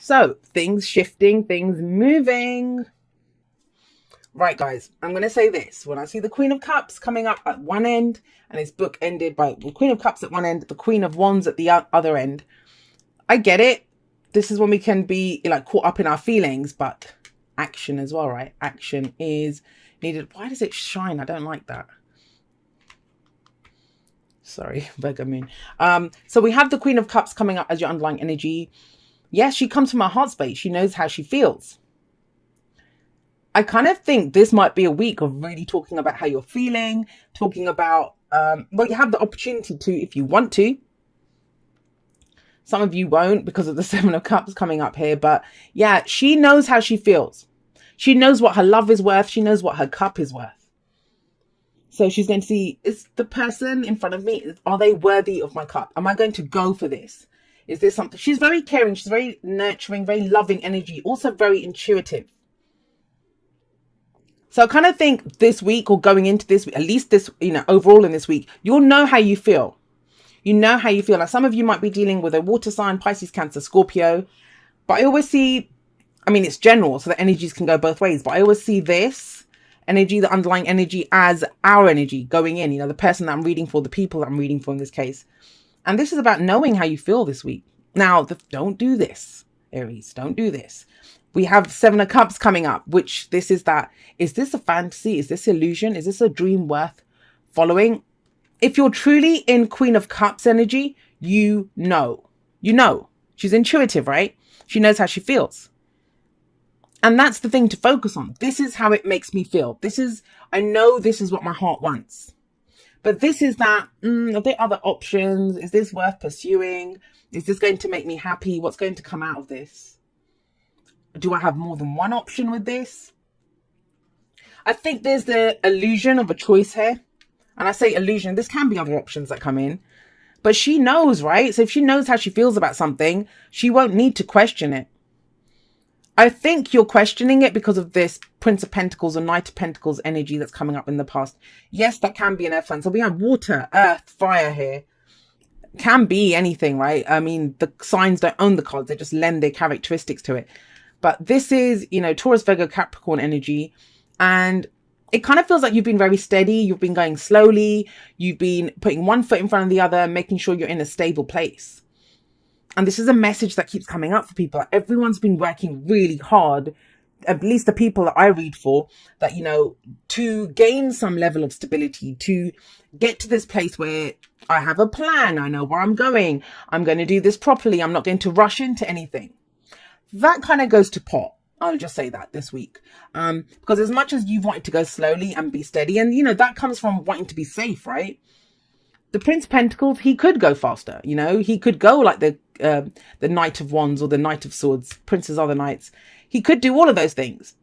So things shifting, things moving. Right, guys, I'm going to say this. When I see the Queen of Cups coming up at one end and it's book ended by the Queen of Cups at one end, the Queen of Wands at the other end, I get it. This is when we can be like caught up in our feelings, but action as well, right? Action is needed. Why does it shine? I don't like that. Sorry, Virgo moon. So we have the Queen of Cups coming up as your underlying energy. Yes, she comes from her heart space. She knows how she feels. I kind of think this might be a week of really talking about how you're feeling, talking about, well, you have the opportunity to, if you want to. Some of you won't because of the Seven of Cups coming up here. But yeah, she knows how she feels. She knows what her love is worth. She knows what her cup is worth. So she's going to see, is the person in front of me, are they worthy of my cup? Am I going to go for this? Is this something? She's very caring. She's very nurturing, very loving energy. Also very intuitive. So I kind of think this week or going into this, at least this, overall in this week, you'll know how you feel. You know how you feel. Like some of you might be dealing with a water sign, Pisces, Cancer, Scorpio. But I always see, it's general, so the energies can go both ways. But I always see this energy, the underlying energy, as our energy going in, the person that I'm reading for, the people that I'm reading for in this case. And this is about knowing how you feel this week. Now, don't do this, Aries. Don't do this. We have Seven of Cups coming up, which is this a fantasy? Is this illusion? Is this a dream worth following? If you're truly in Queen of Cups energy, you know. She's intuitive, right? She knows how she feels. And that's the thing to focus on. This is how it makes me feel. I know this is what my heart wants. But this is that, are there other options? Is this worth pursuing? Is this going to make me happy? What's going to come out of this? Do I have more than one option with this? I think there's the illusion of a choice here. And I say illusion, this can be other options that come in. But she knows, right? So if she knows how she feels about something, she won't need to question it. I think you're questioning it because of this Prince of Pentacles or Knight of Pentacles energy that's coming up in the past. Yes, that can be an earth sign. So we have water, earth, fire here. Can be anything, right? The signs don't own the cards. They just lend their characteristics to it. But this is, Taurus, Virgo, Capricorn energy. And it kind of feels like you've been very steady. You've been going slowly. You've been putting one foot in front of the other, making sure you're in a stable place. And this is a message that keeps coming up for people. Everyone's been working really hard, at least the people that I read for, that, to gain some level of stability, to get to this place where I have a plan. I know where I'm going. I'm going to do this properly. I'm not going to rush into anything. That kind of goes to pot. I'll just say that this week. Because as much as you've wanted to go slowly and be steady, and, that comes from wanting to be safe, right? The Prince of Pentacles, he could go faster, he could go like the Knight of Wands or the Knight of Swords. Princes are the knights. He could do all of those things.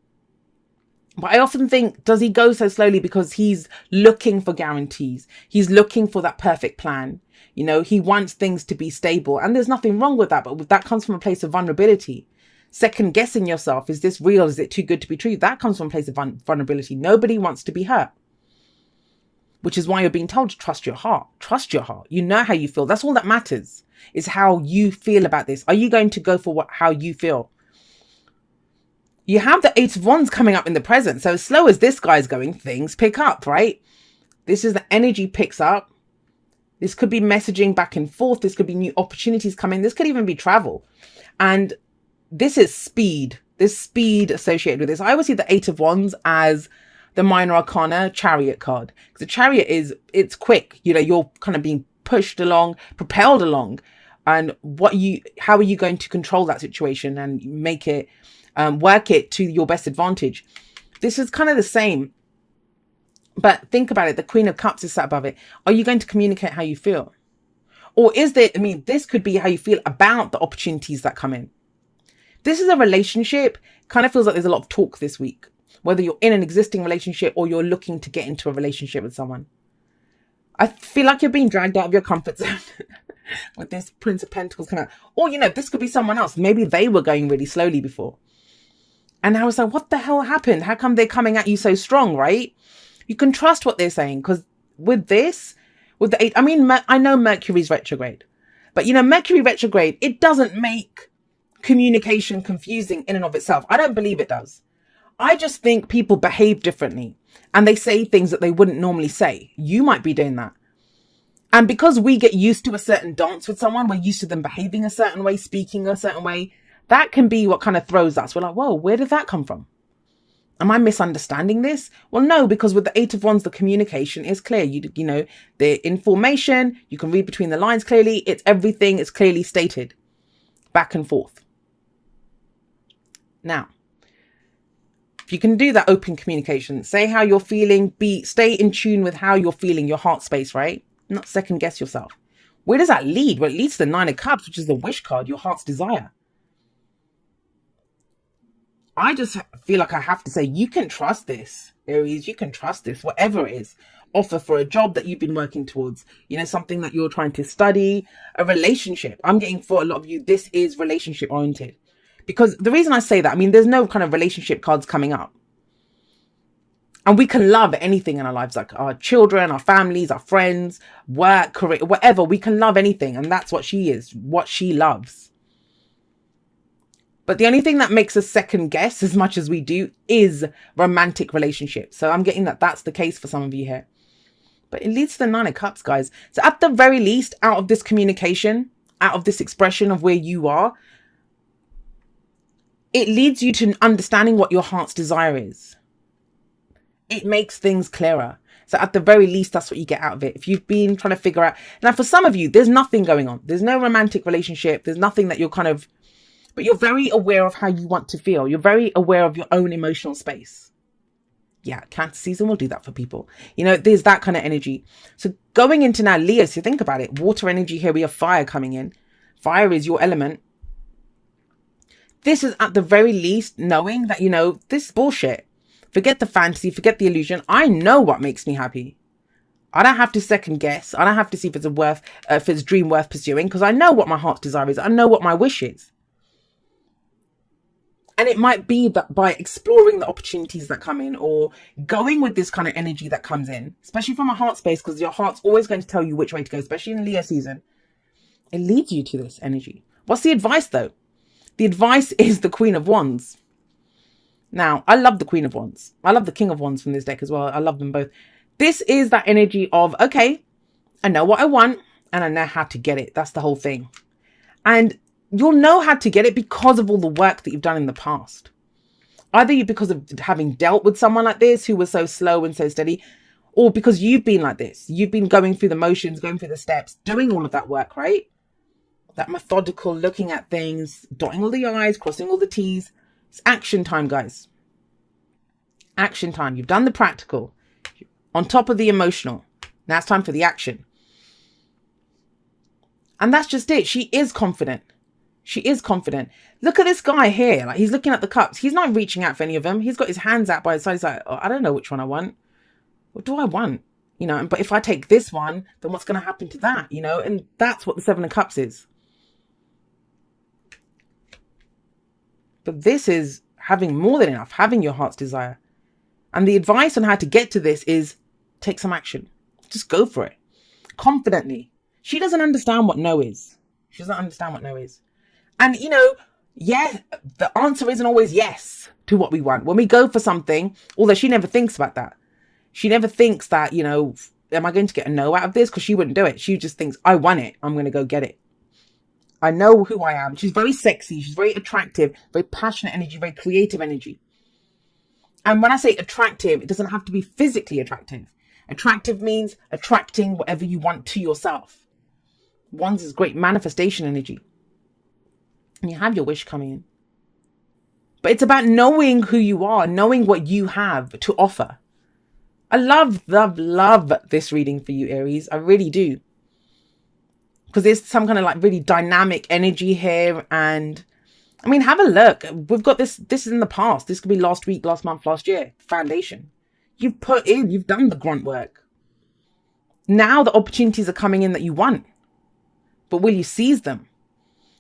But I often think, does he go so slowly because he's looking for guarantees? He's looking for that perfect plan. He wants things to be stable. And there's nothing wrong with that. But that comes from a place of vulnerability. Second guessing yourself. Is this real? Is it too good to be true? That comes from a place of vulnerability. Nobody wants to be hurt. Which is why you're being told to trust your heart. Trust your heart. You know how you feel. That's all that matters, is how you feel about this. Are you going to go for how you feel? You have the Eight of Wands coming up in the present. So as slow as this guy's going, things pick up, right? This is the energy picks up. This could be messaging back and forth. This could be new opportunities coming. This could even be travel. And this is speed. There's speed associated with this. I always see the Eight of Wands as the minor arcana Chariot card. Because the Chariot it's quick. You're kind of being pushed along, propelled along. And how are you going to control that situation and make it, work it to your best advantage? This is kind of the same. But think about it. The Queen of Cups is sat above it. Are you going to communicate how you feel? Or is there, this could be how you feel about the opportunities that come in. This is a relationship. Kind of feels like there's a lot of talk this week. Whether you're in an existing relationship or you're looking to get into a relationship with someone. I feel like you're being dragged out of your comfort zone with this Prince of Pentacles coming out. Or, this could be someone else. Maybe they were going really slowly before. And I was like, what the hell happened? How come they're coming at you so strong, right? You can trust what they're saying. Because with the eight, I know Mercury's retrograde. But, Mercury retrograde, it doesn't make communication confusing in and of itself. I don't believe it does. I just think people behave differently and they say things that they wouldn't normally say. You might be doing that. And because we get used to a certain dance with someone, we're used to them behaving a certain way, speaking a certain way. That can be what kind of throws us. We're like, whoa, where did that come from? Am I misunderstanding this? Well, no, because with the Eight of Wands, the communication is clear. You know, the information, you can read between the lines clearly. It's everything. It's clearly stated back and forth. Now, if you can do that open communication, say how you're feeling, stay in tune with how you're feeling, your heart space, right? Not second guess yourself. Where does that lead? Well, it leads to the Nine of Cups, which is the wish card, your heart's desire. I just feel like I have to say, you can trust this, Aries. You can trust this, whatever it is. Offer for a job that you've been working towards, you know, something that you're trying to study, a relationship. I'm getting for a lot of you, this is relationship oriented. Because the reason I say that, I mean, there's no kind of relationship cards coming up. And we can love anything in our lives, like our children, our families, our friends, work, career, whatever. We can love anything. And that's what she is, what she loves. But the only thing that makes us second guess as much as we do is romantic relationships. So I'm getting that that's the case for some of you here. But it leads to the Nine of Cups, guys. So at the very least, out of this communication, out of this expression of where you are, it leads you to understanding what your heart's desire is. It makes things clearer. So at the very least, that's what you get out of it. If you've been trying to figure out... Now, for some of you, there's nothing going on. There's no romantic relationship. There's nothing that you're kind of... But you're very aware of how you want to feel. You're very aware of your own emotional space. Yeah, Cancer season will do that for people. You know, there's that kind of energy. So going into now, Leo, so think about it. Water energy here, we have fire coming in. Fire is your element. This is at the very least knowing that, you know, this is bullshit. Forget the fantasy, forget the illusion. I know what makes me happy. I don't have to second guess. I don't have to see if it's if it's a dream worth pursuing, because I know what my heart's desire is. I know what my wish is. And it might be that by exploring the opportunities that come in, or going with this kind of energy that comes in, especially from a heart space, because your heart's always going to tell you which way to go, especially in Leo season, it leads you to this energy. What's the advice though? The advice is the Queen of Wands. Now, I love the Queen of Wands. I love the King of Wands from this deck as well. I love them both. This is that energy of, okay, I know what I want and I know how to get it. That's the whole thing. And you'll know how to get it because of all the work that you've done in the past. Either because of having dealt with someone like this who was so slow and so steady, or because you've been like this. You've been going through the motions, going through the steps, doing all of that work, right? That methodical looking at things, dotting all the I's, crossing all the T's. It's action time, guys. Action time. You've done the practical. On top of the emotional. Now it's time for the action. And that's just it. She is confident. She is confident. Look at this guy here. Like, he's looking at the cups. He's not reaching out for any of them. He's got his hands out by his side. He's like, oh, I don't know which one I want. What do I want? You know, but if I take this one, then what's going to happen to that? You know, and that's what the Seven of Cups is. But this is having more than enough, having your heart's desire. And the advice on how to get to this is take some action. Just go for it. Confidently. She doesn't understand what no is. She doesn't understand what no is. And, you know, yeah, the answer isn't always yes to what we want. When we go for something, although she never thinks about that. She never thinks that, you know, am I going to get a no out of this? Because she wouldn't do it. She just thinks, I want it. I'm going to go get it. I know who I am. She's very sexy. She's very attractive, very passionate energy, very creative energy. And when I say attractive, it doesn't have to be physically attractive. Attractive means attracting whatever you want to yourself. Wands is great manifestation energy. And you have your wish coming in. But it's about knowing who you are, knowing what you have to offer. I love this reading for you, Aries. I really do. Because there's some kind of like really dynamic energy here. And I mean, have a look. We've got this is in the past. This could be last week, last month, last year. Foundation. You've put in, you've done the grunt work. Now the opportunities are coming in that you want. But will you seize them?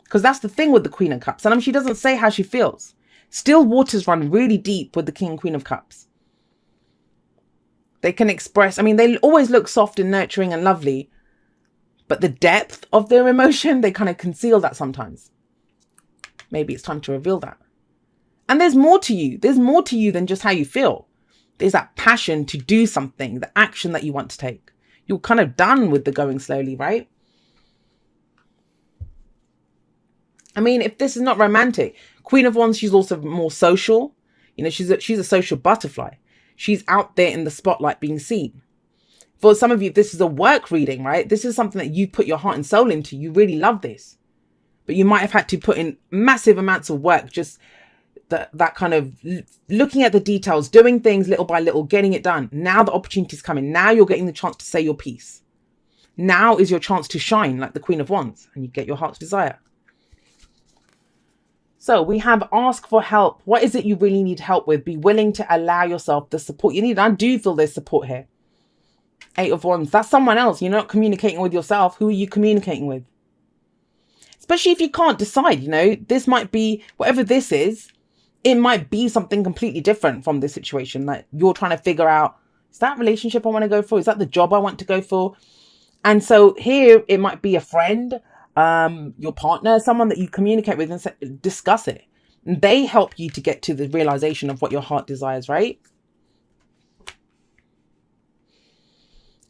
Because that's the thing with the Queen of Cups. And she doesn't say how she feels. Still waters run really deep with the King and Queen of Cups. They can express, I mean, they always look soft and nurturing and lovely. But the depth of their emotion, they kind of conceal that sometimes. maybe it's time to reveal that. And there's more to you. There's more to you than just how you feel. There's that passion to do something, the action that you want to take. You're kind of done with the going slowly, right? I mean, if this is not romantic, Queen of Wands, she's also more social. You know, she's a social butterfly. She's out there in the spotlight being seen. For some of you, this is a work reading, right? This is something that you put your heart and soul into. You really love this. But you might have had to put in massive amounts of work, just that kind of looking at the details, doing things little by little, getting it done. Now the opportunity's coming. Now you're getting the chance to say your piece. Now is your chance to shine like the Queen of Wands, and you get your heart's desire. So we have ask for help. What is it you really need help with? Be willing to allow yourself the support you need. I do feel there's support here. 8 of Wands. That's someone else. You're not communicating with yourself. Who are you communicating with? Especially if you can't decide, you know, this might be, whatever this is, it might be something completely different from this situation. Like you're trying to figure out, is that relationship I want to go for? Is that the job I want to go for? And so here it might be a friend, your partner, someone that you communicate with and discuss it. And they help you to get to the realization of what your heart desires, right?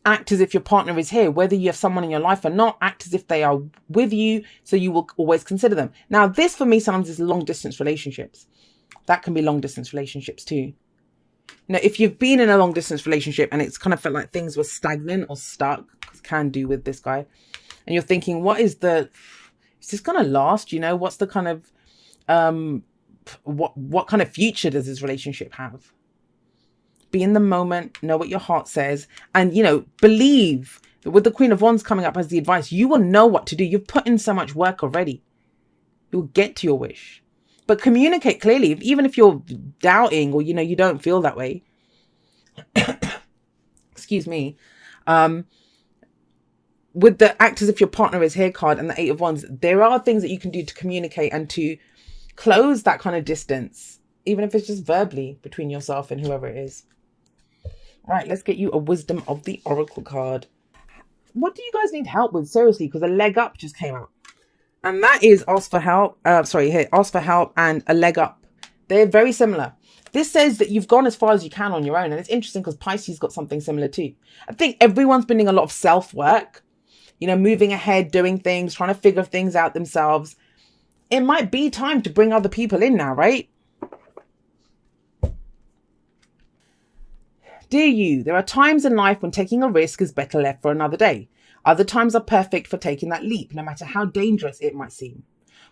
Act as if your partner is here, whether you have someone in your life or not. Act as if they are with you, so you will always consider them. Now, this for me sounds as long distance relationships. That can be long distance relationships too. Now, if you've been in a long distance relationship and it's kind of felt like things were stagnant or stuck, can do with this guy, and you're thinking, is this going to last? You know, what's the kind of, what kind of future does this relationship have? Be in the moment, know what your heart says, and, you know, believe that with the Queen of Wands coming up as the advice, you will know what to do. You've put in so much work already. You'll get to your wish. But communicate clearly, even if you're doubting or, you know, you don't feel that way. Excuse me. With the act as if your partner is here card and the 8 of Wands, there are things that you can do to communicate and to close that kind of distance, even if it's just verbally between yourself and whoever it is. Right, let's get you a Wisdom of the Oracle card. What do you guys need help with? Seriously, because a leg up just came out. And that is ask for help. Ask for help and a leg up. They're very similar. This says that you've gone as far as you can on your own. And it's interesting because Pisces got something similar too. I think everyone's been doing a lot of self-work. You know, moving ahead, doing things, trying to figure things out themselves. It might be time to bring other people in now, right? Dear you, there are times in life when taking a risk is better left for another day. Other times are perfect for taking that leap, no matter how dangerous it might seem.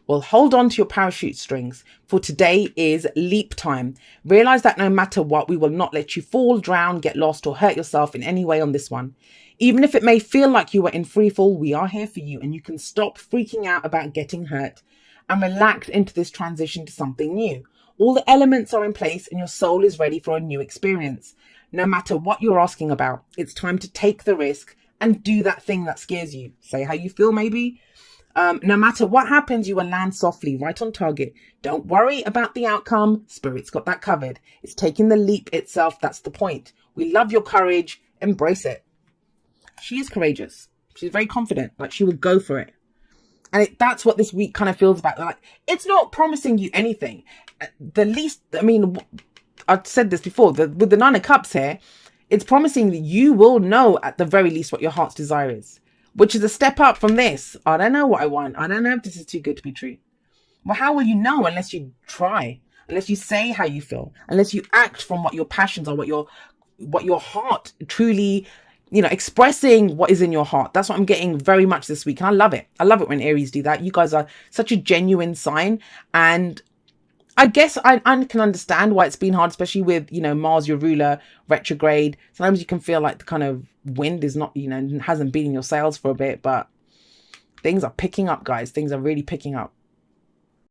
Well, hold on to your parachute strings, for today is leap time. Realize that no matter what, we will not let you fall, drown, get lost, or hurt yourself in any way on this one. Even if it may feel like you are in free fall, we are here for you, and you can stop freaking out about getting hurt and relax into this transition to something new. All the elements are in place and your soul is ready for a new experience. No matter what you're asking about, it's time to take the risk and do that thing that scares you. Say how you feel, maybe. No matter what happens, you will land softly, right on target. Don't worry about the outcome. Spirit's got that covered. It's taking the leap itself. That's the point. We love your courage. Embrace it. She is courageous. She's very confident. Like, she will go for it. And that's what this week kind of feels about. Like, it's not promising you anything. The least, I mean, I've said this before, with the 9 of Cups here, it's promising that you will know at the very least what your heart's desire is, which is a step up from this. I don't know what I want. I don't know if this is too good to be true. Well, how will you know unless you try, unless you say how you feel, unless you act from what your passions are, what your heart truly, you know, expressing what is in your heart. That's what I'm getting very much this week. And I love it. I love it when Aries do that. You guys are such a genuine sign. And I guess I can understand why it's been hard, especially with, you know, Mars, your ruler, retrograde. Sometimes you can feel like the kind of wind is not, you know, hasn't been in your sails for a bit, but things are picking up, guys. Things are really picking up.